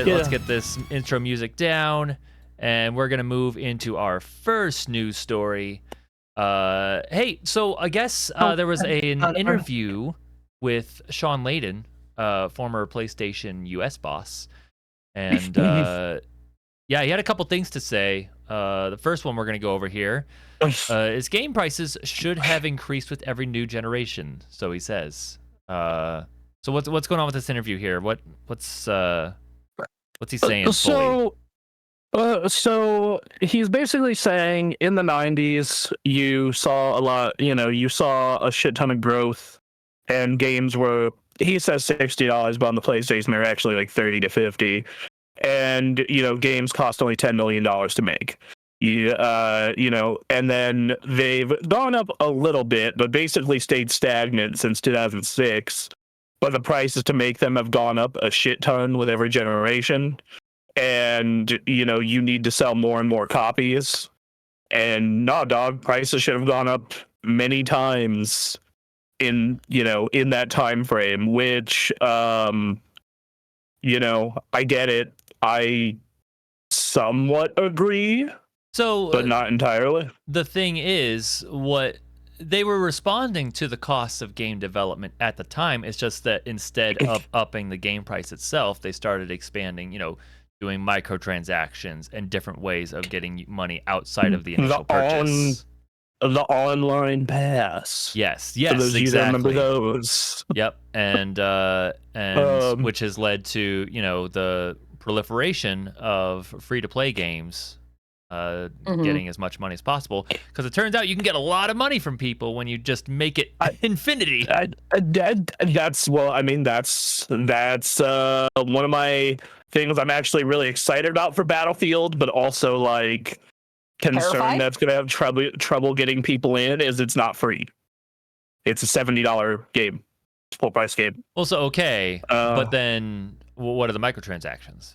get this intro music down, and we're gonna move into our first news story. Hey, so I guess there was an interview with Sean Layden, former PlayStation US boss, and yeah, he had a couple things to say. The first one we're gonna go over here is game prices should have increased with every new generation. So he says. So what's going on with this interview here? What's he saying fully? So he's basically saying in the 90s you saw a lot, you saw a shit ton of growth, and games were, he says $60, but on the PlayStation they're actually like 30 to 50, and games cost only $10 million to make. And then they've gone up a little bit, but basically stayed stagnant since 2006. But the prices to make them have gone up a shit ton with every generation. And, you need to sell more and more copies. And no, dog, prices should have gone up many times in that time frame, which, I get it. I somewhat agree. So, but not entirely. The thing is, what they were responding to the costs of game development at the time. It's just that instead of upping the game price itself, they started expanding, doing microtransactions and different ways of getting money outside of the initial purchase. The online pass. Yes, For those exactly. You remember those? Yep, and which has led to the proliferation of free-to-play games. Getting as much money as possible, because it turns out you can get a lot of money from people when you just make it infinity. That's one of my things I'm actually really excited about for Battlefield, but also like concerned that's gonna have trouble getting people in. Is it's not free. It's a $70 game, full price game. Also, okay, but then what are the microtransactions?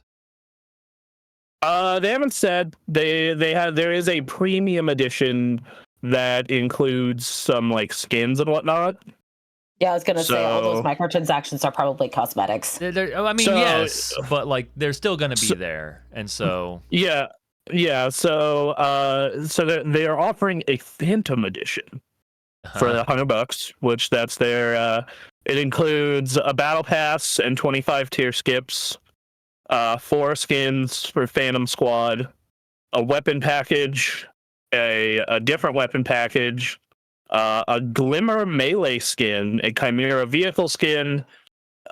They haven't said. There is a premium edition that includes some like skins and whatnot. Yeah, I was gonna say all those microtransactions are probably cosmetics. Yes, but like they're still gonna be there, and so yeah. So they are offering a Phantom edition for $100, which that's their. It includes a battle pass and 25 tier skips. 4 skins for Phantom Squad, a weapon package, a different weapon package, a Glimmer melee skin, a Chimera vehicle skin,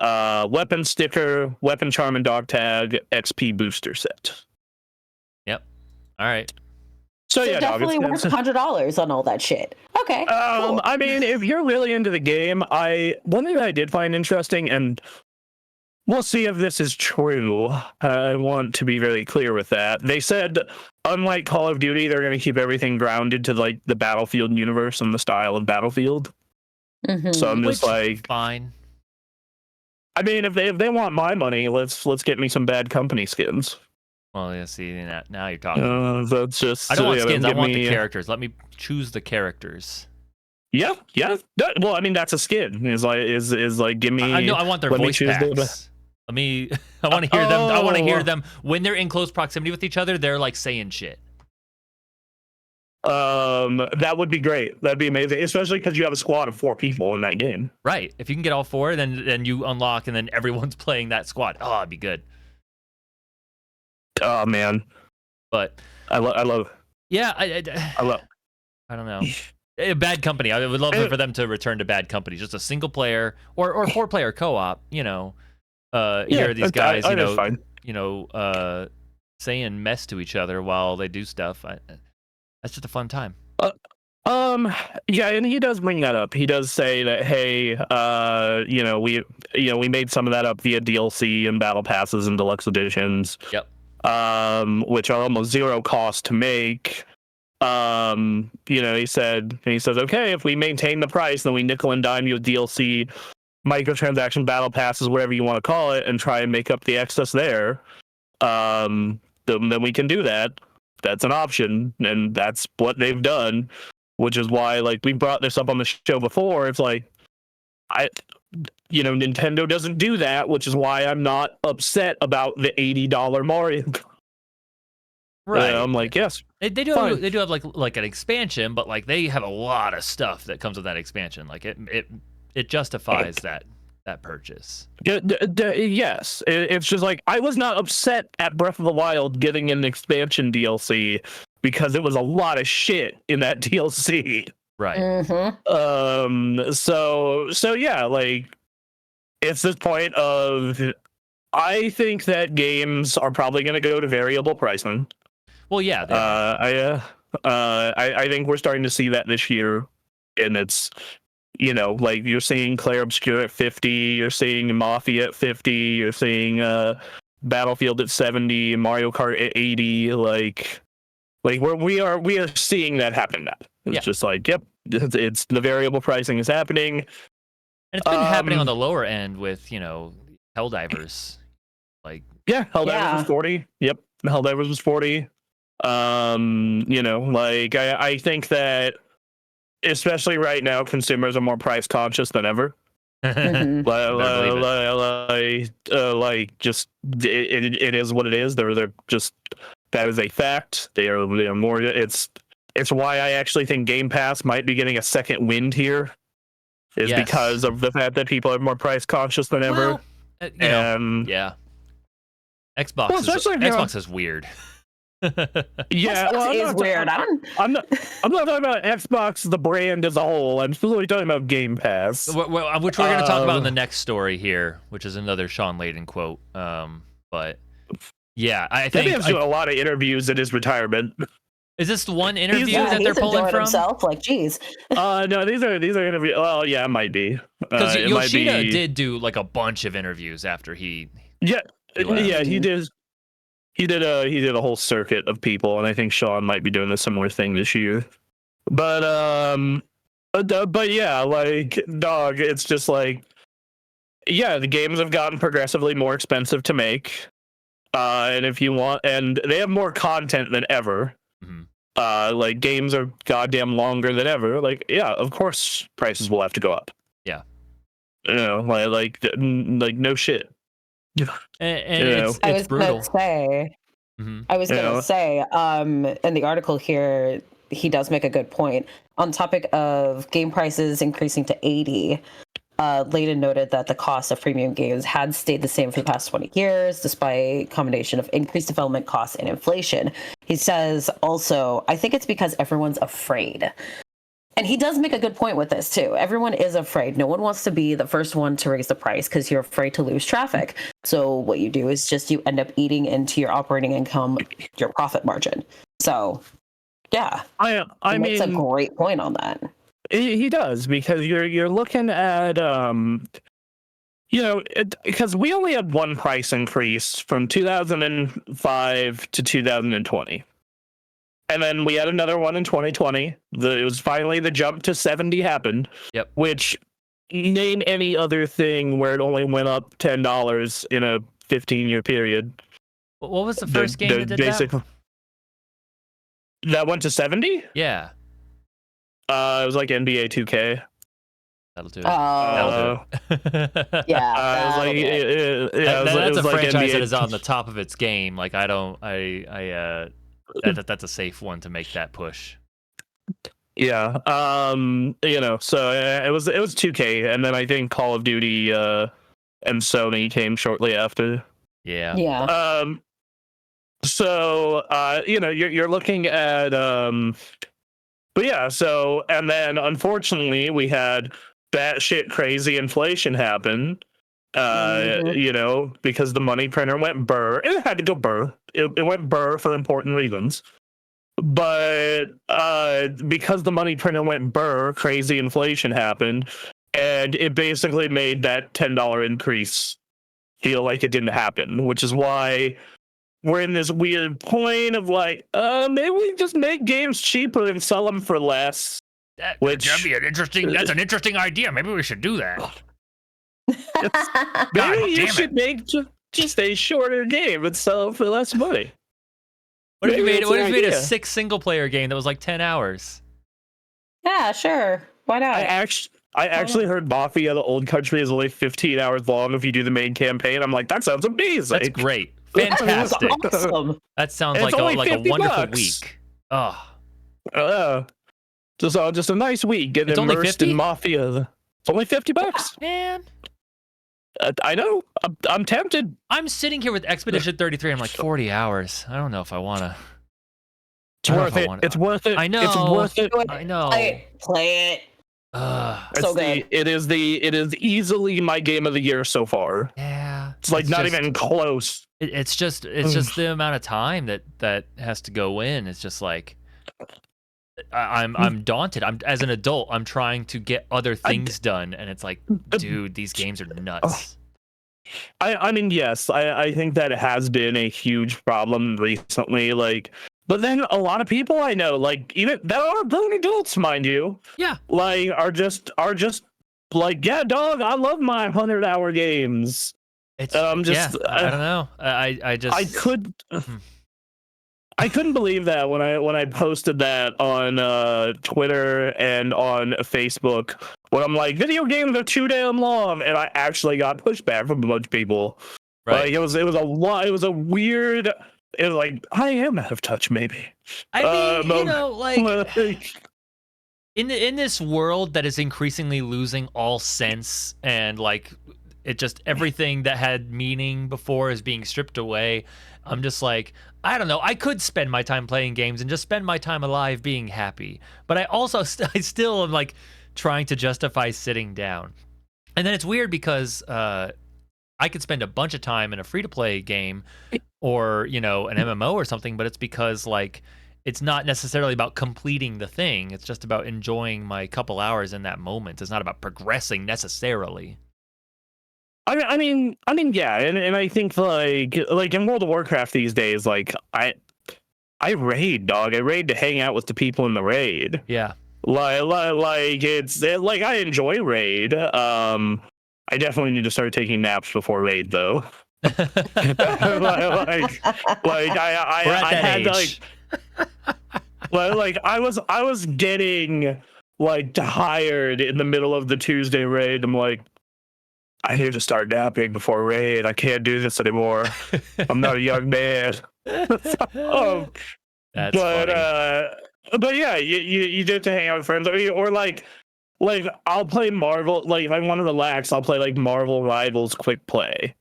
weapon sticker, weapon charm and dog tag, XP booster set. Yep. All right. So yeah, definitely worth $100 on all that shit. Okay. Cool. I mean, if you're really into the game, one thing that I did find interesting, and we'll see if this is true. I want to be very clear with that. They said, unlike Call of Duty, they're going to keep everything grounded to like the Battlefield universe and the style of Battlefield. So I'm just fine. I mean, if they want my money, let's get me some Bad Company skins. Well, yeah. See, now you're talking. That's just. I don't want skins. I want the characters. Let me choose the characters. Yeah. Well, I mean, that's a skin. Is like give me. I know. I want their voice packs. I want to hear them. I want to hear them when they're in close proximity with each other. They're like saying shit. That would be great. That'd be amazing, especially because you have a squad of 4 people in that game. Right. If you can get all 4, then you unlock, and then everyone's playing that squad. Oh, it'd be good. Oh man. But I love. Yeah, I don't know. Bad Company. I would love for them to return to Bad Company. Just a single player or 4-player co-op. Here are these guys, saying mess to each other while they do stuff. That's just a fun time. Yeah, and he does bring that up. He does say that, hey, we made some of that up via DLC and battle passes and deluxe editions. Yep. Which are almost zero cost to make. He says, okay, if we maintain the price, then we nickel and dime you with DLC, microtransaction, battle passes, whatever you want to call it, and try and make up the excess there. Then we can do that. That's an option, and that's what they've done. Which is why, like, we brought this up on the show before. It's like, Nintendo doesn't do that, which is why I'm not upset about the $80 Mario. Right. I'm like, yes. They do have like an expansion, but like they have a lot of stuff that comes with that expansion. Like it justifies that purchase. Yes, it's just like I was not upset at Breath of the Wild getting an expansion DLC because it was a lot of shit in that DLC. Right. Mm-hmm. So yeah, like it's this point of I think that games are probably going to go to variable pricing. Well, yeah. I think we're starting to see that this year, and it's like you're seeing Clair Obscur at 50, you're seeing Mafia at 50, you're seeing Battlefield at 70, Mario Kart at 80. Like we are seeing that happen now. It's just like, yep, it's the variable pricing is happening. And it's been happening on the lower end with Helldivers. Like Helldivers was 40. Yep, Helldivers was 40. I think that especially right now, consumers are more price conscious than ever. Mm-hmm. Just it is what it is. They're just, that is a fact. They are more. It's why I actually think Game Pass might be getting a second wind here, is because of the fact that people are more price conscious than ever. Yeah. Xbox is weird. Xbox is weird. I'm not talking about Xbox, the brand as a whole. I'm really talking about Game Pass, which we're going to talk about in the next story here, which is another Sean Layden quote. But yeah, I think he's doing a lot of interviews in his retirement. Is this the one interview that they're pulling from? Himself, like, geez. No, these are interviews. Well, yeah, it might be because Yoshida did do like a bunch of interviews after he. Yeah, he did. He did a whole circuit of people, and I think Sean might be doing a similar thing this year. But yeah, like, dog, it's just like, yeah, the games have gotten progressively more expensive to make, and if you want, and they have more content than ever. Mm-hmm. Like, games are goddamn longer than ever. Like, yeah, of course, prices will have to go up. Yeah, like no shit. And it's brutal. I was gonna say, in the article here, he does make a good point on topic of game prices increasing to 80. Layden noted that the cost of premium games had stayed the same for the past 20 years, despite a combination of increased development costs and inflation. He says also, I think it's because everyone's afraid. And he does make a good point with this, too. Everyone is afraid. No one wants to be the first one to raise the price because you're afraid to lose traffic. So what you do is just you end up eating into your operating income, your profit margin. So, yeah. I mean, makes a great point on that. He does, because you're looking at, because we only had one price increase from 2005 to 2020. And then we had another one in 2020. It was finally the jump to 70 happened. Yep. Which, name any other thing where it only went up $10 in a 15-year period. What was the first game that did that? That went to 70? Yeah. It was like NBA 2K. That'll do it. That'll do it. Yeah. That's a franchise that is on the top of its game. Like, that's a safe one to make that push. Yeah. So it was 2K, and then I think Call of Duty and Sony came shortly after. Yeah. Yeah. So you're looking at but yeah, so, and then unfortunately we had batshit crazy inflation happen. Because the money printer went burr. It had to go burr. It went burr for important reasons. But because the money printer went burr, crazy inflation happened, and it basically made that $10 increase feel like it didn't happen, which is why we're in this weird point of like, maybe we just make games cheaper and sell them for less. That's an interesting idea. Maybe we should do that. Maybe you should make just a shorter game and sell it for less money. What if you made a 6 single player game that was like 10 hours? Yeah, sure. Why not? I actually heard Mafia: The Old Country is only 15 hours long if you do the main campaign. I'm like, that sounds amazing. That's great. Fantastic. Awesome. That sounds It's like only a wonderful $50. week. Oh, just a nice week getting It's only immersed 50? in Mafia. It's only $50. man. I know. I'm tempted. I'm sitting here with Expedition 33. I'm like 40 hours. I don't know if I want to. It's worth it. It's worth it. I know. It's worth it. I know. Play it. So good. It is easily my game of the year so far. Yeah. It's like not even close. It's just the amount of time that has to go in. It's just like I'm daunted. As an adult, I'm trying to get other things done, and it's like, dude, these games are nuts. I mean, yes, I think that has been a huge problem recently. Like, but then a lot of people I know, like even that are grown adults, mind you, Yeah, like are just like, yeah, dog, I love my 100-hour games. it's I don't know. I couldn't believe that when I posted that on Twitter and on Facebook. When I'm like, video games are too damn long, and I actually got pushback from a bunch of people. Right. Like, it was a weird. It was like, I am out of touch, maybe. I mean, you know, like in this world that is increasingly losing all sense, and like it just everything that had meaning before is being stripped away. I'm just like, I don't know. I could spend my time playing games and just spend my time alive being happy, but I also I still am like trying to justify sitting down. And then it's weird because I could spend a bunch of time in a free-to-play game or, you know, an MMO or something, but it's because like it's not necessarily about completing the thing. It's just about enjoying my couple hours in that moment. It's not about progressing necessarily. I mean, yeah, and I think like in World of Warcraft these days, like I raid, dog. I raid to hang out with the people in the raid. Yeah. Like I enjoy raid. I definitely need to start taking naps before raid though. I was getting like tired in the middle of the Tuesday raid. I'm like, I need to start napping before raid. I can't do this anymore. I'm not a young man. That's funny. But yeah, you get to hang out with friends, or like I'll play Marvel. Like if I want to relax, I'll play like Marvel Rivals Quick Play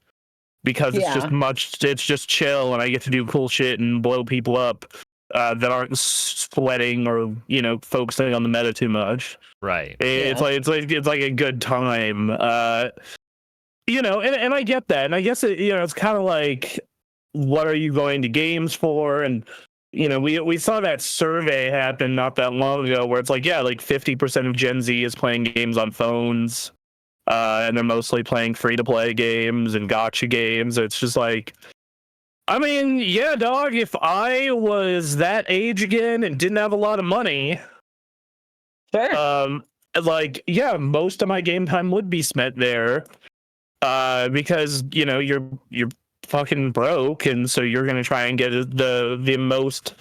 because it's just chill, and I get to do cool shit and blow people up that aren't sweating or, you know, focusing on the meta too much. Right. It's like a good time. You know, and I get that, and I guess it's kind of like, what are you going to games for? And you know, we saw that survey happen not that long ago where it's like, yeah, like 50% of Gen Z is playing games on phones, and they're mostly playing free-to-play games and gacha games. It's just like, I mean, yeah, dog, if I was that age again and didn't have a lot of money, sure. like, yeah, most of my game time would be spent there, because, you know, you're fucking broke, and so you're gonna try and get the most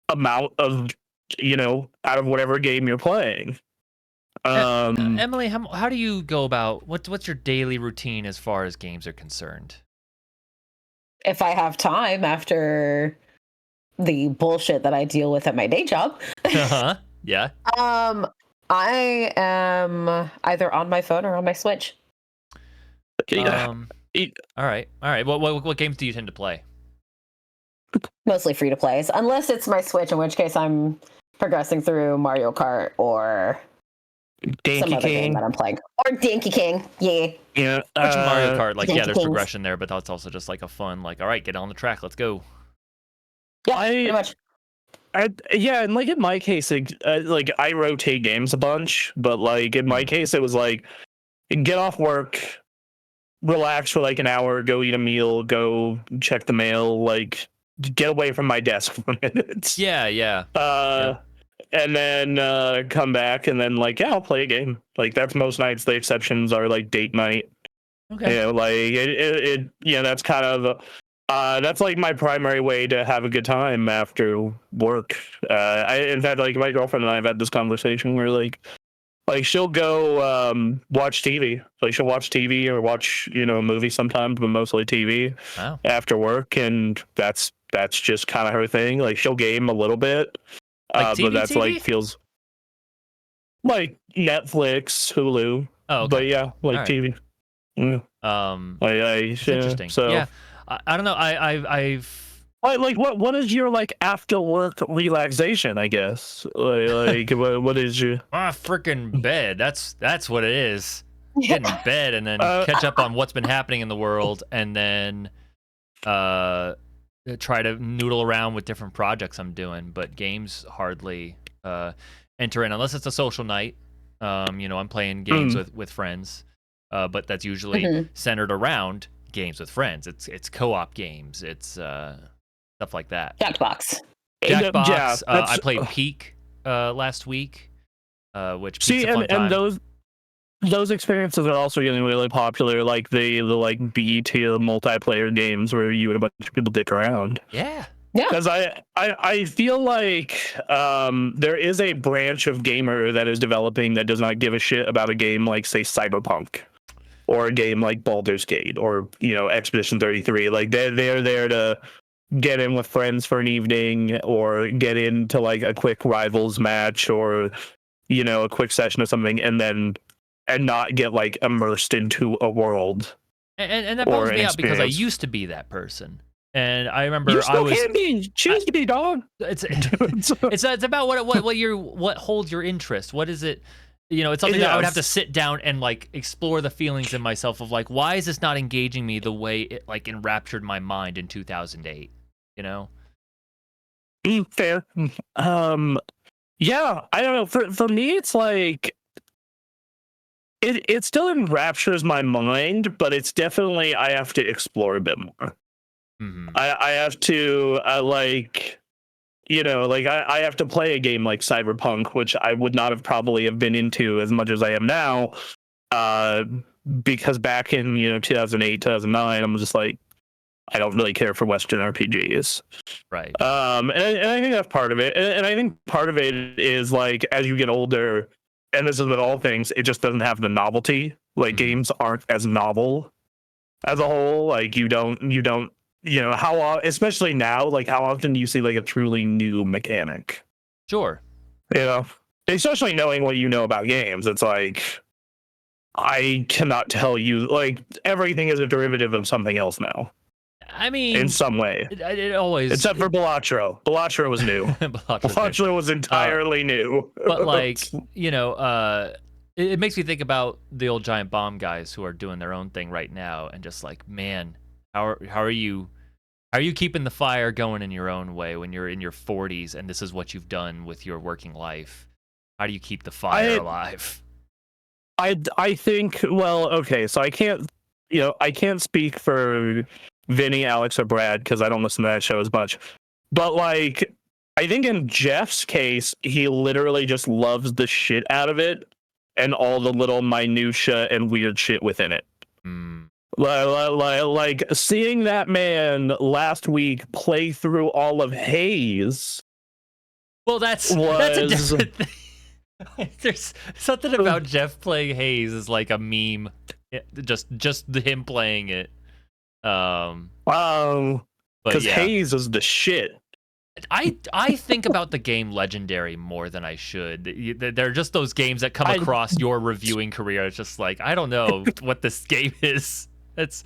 amount of, you know, out of whatever game you're playing. Emily, how do you go about what's your daily routine as far as games are concerned? If I have time after the bullshit that I deal with at my day job. Yeah. I am either on my phone or on my Switch. All right. What games do you tend to play? Mostly free to plays, unless it's my Switch, in which case I'm progressing through Mario Kart or some other game that I'm playing, or Donkey King. Yeah. Mario Kart, like, Donkey there's Kings. progression there, but that's also just like a fun, like, all right, get on the track, let's go. Yeah, pretty much. Yeah, and like in my case, like I rotate games a bunch, but like in my case, it was like, get off work, relax for like an hour, go eat a meal, go check the mail, like get away from my desk for a minute. Yeah. And then come back, and then like, yeah, I'll play a game. Like that's most nights. The exceptions are like date night. Okay. You know, like it that's kind of that's like my primary way to have a good time after work. In fact, like my girlfriend and I have had this conversation where like, Like she'll go watch TV. Like she'll watch TV or watch a movie sometimes, but mostly TV after work, and that's just kind of her thing. Like she'll game a little bit, like but that's TV? like feels like Netflix, Hulu. Oh, okay. But yeah, like right. TV. Yeah. It's interesting. So yeah, I don't know. I've like what is your like after work relaxation? I guess like what is your freaking bed. That's what it is. Get in bed and then catch up on what's been happening in the world, and then try to noodle around with different projects I'm doing. But games hardly enter in unless it's a social night. I'm playing games with friends, but that's usually centered around games with friends. It's co-op games. It's stuff like that. Jackbox. Yeah, I played Peak last week, which Peak's a fun time. And those experiences are also getting really popular, like the like B tier multiplayer games where you and a bunch of people dick around. Yeah. Because I feel like there is a branch of gamer that is developing that does not give a shit about a game like, say, Cyberpunk, or a game like Baldur's Gate, or Expedition 33. Like they're there to get in with friends for an evening, or get into like a quick rivals match, or a quick session or something, and not get like immersed into a world. And that bums me out because I used to be that person. And I remember you still can be. Choose to be, dog. It's about what holds your interest. What is it? It's something that I would have to sit down and like explore the feelings in myself of like, why is this not engaging me the way it like enraptured my mind in 2008? Fair. Yeah, I don't know. For me, it's like it still enraptures my mind, but it's definitely I have to explore a bit more. I have to I have to play a game like Cyberpunk, which I would not have probably have been into as much as I am now, because back in 2008, 2009, I'm just like, I don't really care for Western RPGs. Right. And I think that's part of it. And I think part of it is like as you get older, and this is with all things, it just doesn't have the novelty. Like games aren't as novel as a whole. Like you don't how, especially now, like how often do you see like a truly new mechanic? Sure. Especially knowing what you know about games, it's like I cannot tell you, like everything is a derivative of something else now. I mean, in some way, it always, except for Balatro. Balatro was new. Balatro was entirely new. But like it makes me think about the old Giant Bomb guys who are doing their own thing right now, and just like, man, how are you keeping the fire going in your own way when you're in your 40s and this is what you've done with your working life? How do you keep the fire alive? I think, well, okay, so I can't speak for Vinny, Alex, or Brad because I don't listen to that show as much. But like, I think in Jeff's case, he literally just loves the shit out of it and all the little minutia and weird shit within it. Like seeing that man last week play through all of Haze. Well, that's a different thing. There's something about Jeff playing Haze is like a meme. Just him playing it. Because Haze is the shit. I think about the game Legendary more than I should. They're just those games that come across your reviewing career. It's just like, I don't know what this game is. It's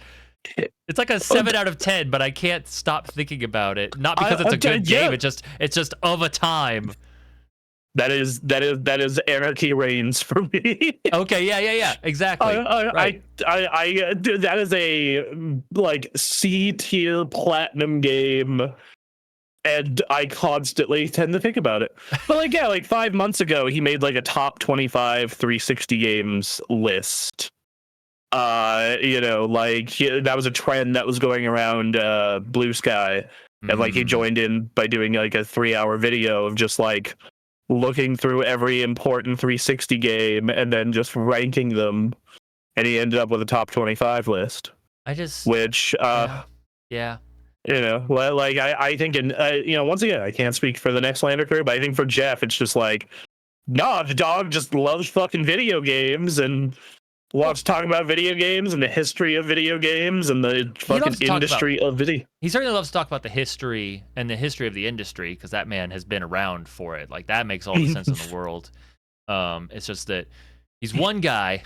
like a 7 out of 10, but I can't stop thinking about it. Not because it's a good game. It's just of a time. That is Anarchy Reigns for me. Okay, yeah, exactly. Right. That is a like C tier platinum game, and I constantly tend to think about it. But like, yeah, like 5 months ago, he made like a top 25 360 games list. That was a trend that was going around Blue Sky, and like he joined in by doing like a 3-hour video of just like looking through every important 360 game and then just ranking them, and he ended up with a top 25 list. I think once again, I can't speak for the next Lander career, but I think for Jeff, it's just like no, the dog just loves fucking video games and loves talking about video games and the history of video games and the fucking industry of video. He certainly loves to talk about the history of the industry, because that man has been around for it. Like, that makes all the sense in the world. It's just that he's one guy,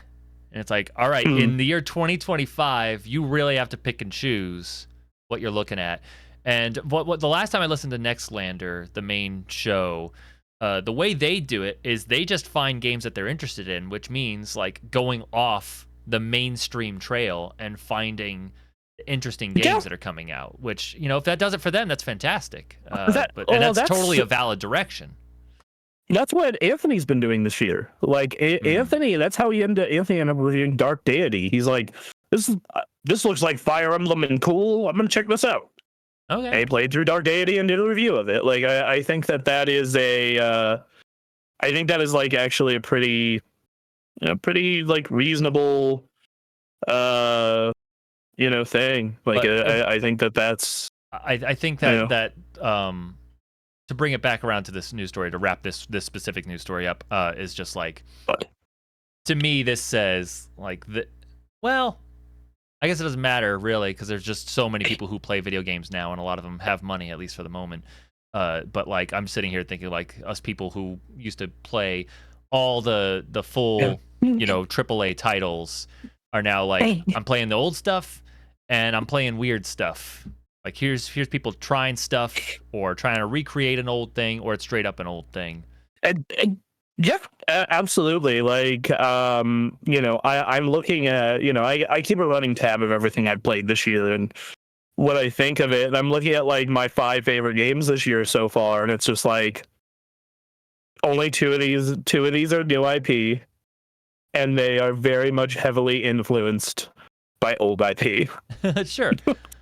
and it's like, all right, in the year 2025, you really have to pick and choose what you're looking at. And what the last time I listened to Nextlander, the main show, the way they do it is they just find games that they're interested in, which means like going off the mainstream trail and finding interesting games that are coming out. Which, you know, if that does it for them, that's fantastic. That's totally a valid direction. That's what Anthony's been doing this year. Like Anthony, that's how Anthony ended up with Dark Deity. He's like, this looks like Fire Emblem and cool. I'm gonna check this out. Okay. And he played through Dark Deity and did a review of it. Like, I think that is I think that is like actually a pretty like reasonable, thing. Like, I think that's. I think that to bring it back around to this news story, to wrap this specific news story up, is just like, to me, this says like well, I guess it doesn't matter really, because there's just so many people who play video games now, and a lot of them have money, at least for the moment. But like, I'm sitting here thinking like us people who used to play all the full, AAA titles are now like, I'm playing the old stuff and I'm playing weird stuff. Like, here's people trying stuff or trying to recreate an old thing, or it's straight up an old thing. Yeah, absolutely. Like, I'm looking at, I keep a running tab of everything I've played this year and what I think of it. And I'm looking at like my 5 favorite games this year so far, and it's just like only two of these are new IP, and they are very much heavily influenced by old IP. Sure.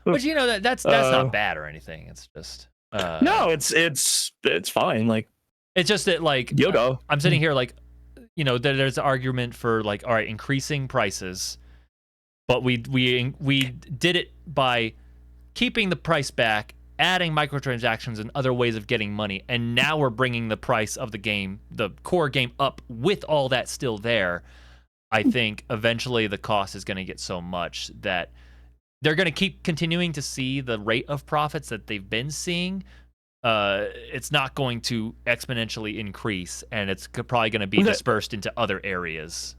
But that's not bad or anything. It's just no, it's fine. Like, it's just that, like, I'm sitting here like, there's an argument for like, all right, increasing prices, but we did it by keeping the price back, adding microtransactions and other ways of getting money, and now we're bringing the price of the game, the core game, up with all that still there. I think eventually the cost is going to get so much that they're going to keep continuing to see the rate of profits that they've been seeing. It's not going to exponentially increase, and it's probably going to be dispersed into other areas.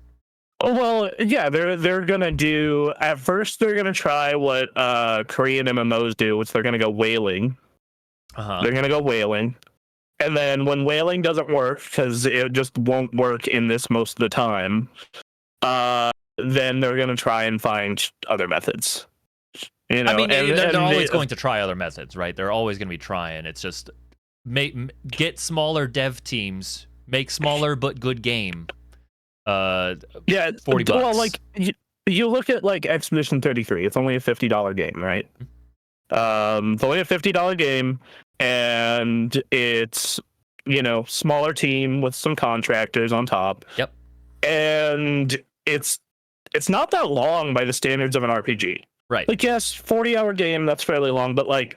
Oh, well, yeah, they're going to do, at first they're going to try what Korean MMOs do, which they're going to go whaling. They're going to go whaling. And then when whaling doesn't work, because it just won't work in this most of the time, then they're going to try and find other methods. I mean, they're always going to try other methods, right? They're always going to be trying. It's just get smaller dev teams, make smaller but good game. $40. Well, like you look at like Expedition 33. It's only a $50 game, right? It's only a $50 game, and it's smaller team with some contractors on top. Yep. And it's not that long by the standards of an RPG. Right. Like, yes, 40-hour game, that's fairly long, but like,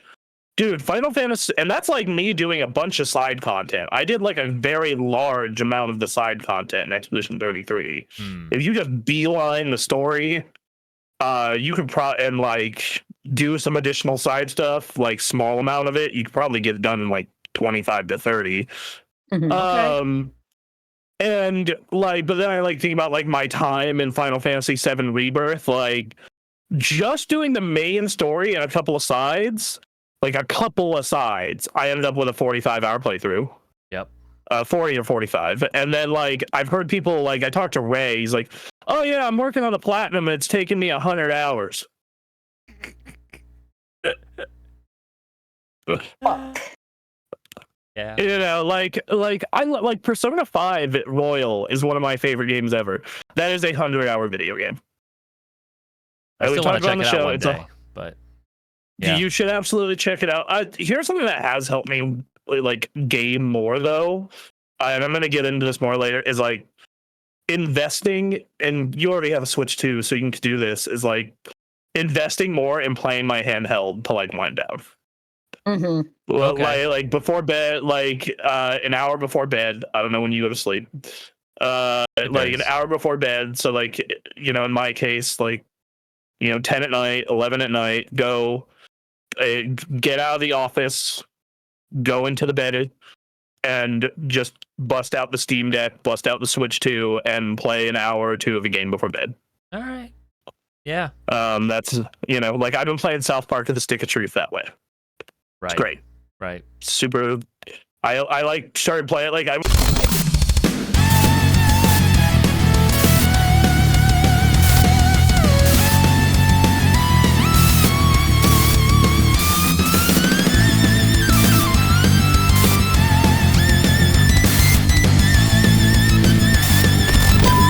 dude, Final Fantasy, and that's like me doing a bunch of side content. I did like a very large amount of the side content in Expedition 33. If you just beeline the story, you could and like do some additional side stuff, like small amount of it, you could probably get it done in like 25 to 30. Okay. And like, but then I like think about like my time in Final Fantasy VII Rebirth, like just doing the main story and a couple of sides, I ended up with a 45-hour playthrough. Yep. 40 or 45. And then like I've heard people, like I talked to Ray, he's like, oh yeah, I'm working on the platinum and it's taken me 100 hours. Yeah. Like I like Persona 5 Royal is one of my favorite games ever. That is a 100-hour video game. I still want to check it out one day, but yeah. You should absolutely check it out. Here's something that has helped me like game more though, and I'm gonna get into this more later. Is like investing, and you already have a Switch too, so you can do this. Is like investing more in playing my handheld to like wind down. Mm-hmm. Okay. Like before bed, like an hour before bed. I don't know when you go to sleep. It Like an varies. hour before bed. So like, in my case, like, 10 at night, 11 at night, go get out of the office, go into the bed, and just bust out the Steam Deck, bust out the Switch 2, and play an hour or two of a game before bed. All right. Yeah. That's, like I've been playing South Park to the Stick of Truth that way. Right. It's great. Right. Super. I like started playing, like I